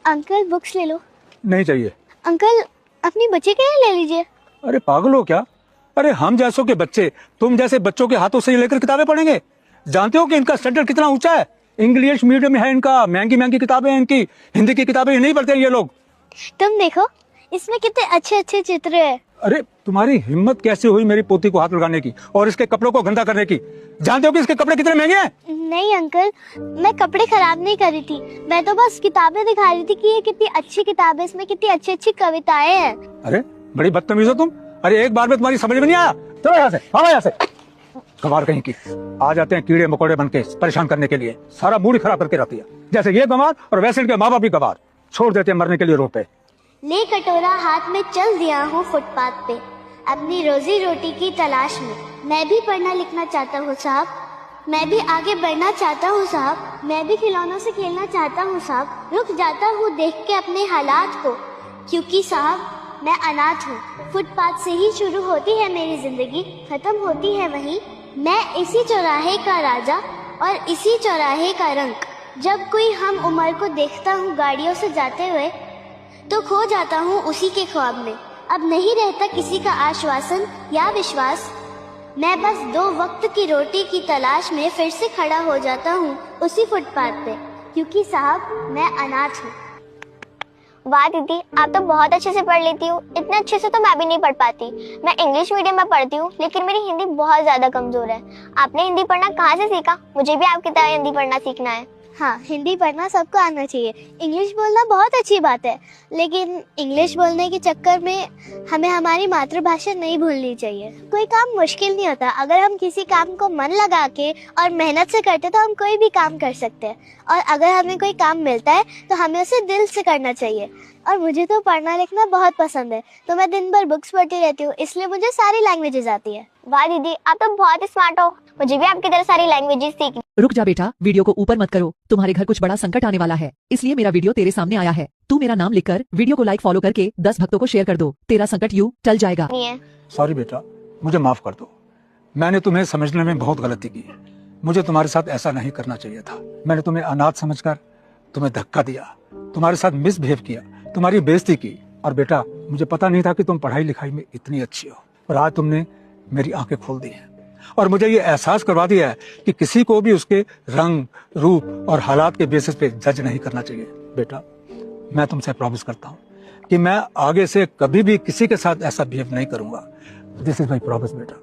Uncle books ले लो। नहीं चाहिए। अंकल अपनी बच्चे के लिए ले लीजिए। अरे पागल हो क्या? अरे हम जैसों के बच्चे तुम जैसे बच्चों के हाथों से लेकर किताबें पढ़ेंगे? जानते हो कि इनका स्टैंडर्ड कितना ऊंचा है? इंग्लिश मीडियम है इनका, महंगी महंगी किताबें हैं इनकी, हिंदी की किताबें नहीं पढ़ते ये लोग। तुम देखो इसमें कितने अच्छे अच्छे चित्र है। अरे तुम्हारी हिम्मत कैसे हुई मेरी पोती को हाथ लगाने की और इसके कपड़ों को गंदा करने की? जानते हो कि इसके कपड़े कितने महंगे हैं? नहीं अंकल, मैं कपड़े खराब नहीं कर रही थी, मैं तो बस किताबें दिखा रही थी कि ये कितनी अच्छी किताब है, इसमें कितनी अच्छी अच्छी कविताएं हैं। अरे बड़ी बदतमीज हो तुम। अरे एक बार में तुम्हारी समझ में नहीं आया? चलो यहाँ से, आओ यहाँ से। गंवार कहीं की आ जाते हैं कीड़े मकोड़े बन के परेशान करने के लिए, सारा मूड खराब करके रहती है। जैसे ये गंवार और वैसे इनके माँ बाप भी गंवार, छोड़ देते हैं मरने के लिए रोड पे। ले कटोरा हाथ में चल दिया हूँ फुटपाथ पे, अपनी रोजी रोटी की तलाश में। मैं भी पढ़ना लिखना चाहता हूँ साहब, मैं भी आगे बढ़ना चाहता हूँ साहब, मैं भी खिलौनों से खेलना चाहता हूँ साहब। रुक जाता हूँ देख के अपने हालात को, क्योंकि साहब मैं अनाथ हूँ। फुटपाथ से ही शुरू होती है मेरी जिंदगी, खत्म होती है वहीं। मैं इसी चौराहे का राजा और इसी चौराहे का रंक। जब कोई हम उम्र को देखता हूँ गाड़ियों से जाते हुए, तो खो जाता हूँ उसी के ख्वाब में। अब नहीं रहता किसी का आश्वासन या विश्वास, मैं बस 2 वक्त की रोटी की तलाश में फिर से खड़ा हो जाता हूँ उसी फुटपाथ पे, क्योंकि साहब मैं अनाथ हूँ। वाह दीदी, आप तो बहुत अच्छे से पढ़ लेती हो। इतने अच्छे से तो मैं भी नहीं पढ़ पाती। मैं इंग्लिश मीडियम में पढ़ती हूँ, लेकिन मेरी हिंदी बहुत ज्यादा कमजोर है। आपने हिंदी पढ़ना कहाँ से सीखा? मुझे भी आपकी तरह हिंदी पढ़ना सीखना है। हाँ, हिंदी पढ़ना सबको आना चाहिए। इंग्लिश बोलना बहुत अच्छी बात है, लेकिन इंग्लिश बोलने के चक्कर में हमें हमारी मातृभाषा नहीं भूलनी चाहिए। कोई काम मुश्किल नहीं होता, अगर हम किसी काम को मन लगा के और मेहनत से करते तो हम कोई भी काम कर सकते हैं। और अगर हमें कोई काम मिलता है तो हमें उसे दिल से करना चाहिए। और मुझे तो पढ़ना लिखना बहुत पसंद है, तो मैं दिन भर बुक्स पढ़ती रहती हूँ, इसलिए मुझे सारी लैंग्वेजेस आती है। वाह दीदी, आप तो बहुत स्मार्ट हो। मुझे भी आपकी तरह सारी लैंग्वेजेस सीखनी। रुक जा बेटा, वीडियो को ऊपर मत करो। तुम्हारे घर कुछ बड़ा संकट आने वाला है, इसलिए मेरा वीडियो तेरे सामने आया है। तू मेरा नाम लिखकर वीडियो को लाइक फॉलो करके 10 भक्तों को शेयर कर दो। तेरा संकट यूं टल जाएगा। सॉरी बेटा, मुझे माफ कर दो। मैंने तुम्हें समझने में बहुत गलती की। मुझे तुम्हारे साथ ऐसा नहीं करना चाहिए था। मैंने तुम्हें अनाथ समझकर तुम्हें धक्का दिया, तुम्हारे साथ मिसबिहेव किया, तुम्हारी बेइज्जती की। और बेटा, मुझे पता नहीं था कि तुम पढ़ाई लिखाई में इतनी अच्छी हो, और आज तुमने मेरी आंखें खोल दी हैं और मुझे ये एहसास करवा दिया है कि किसी को भी उसके रंग, रूप और हालात के बेसिस पे जज नहीं करना चाहिए। बेटा, मैं तुमसे प्रॉमिस करता हूँ कि मैं आगे से कभी भी किसी के साथ ऐसा बिहेव नहीं करूंगा। दिस इज माई प्रॉमिस बेटा।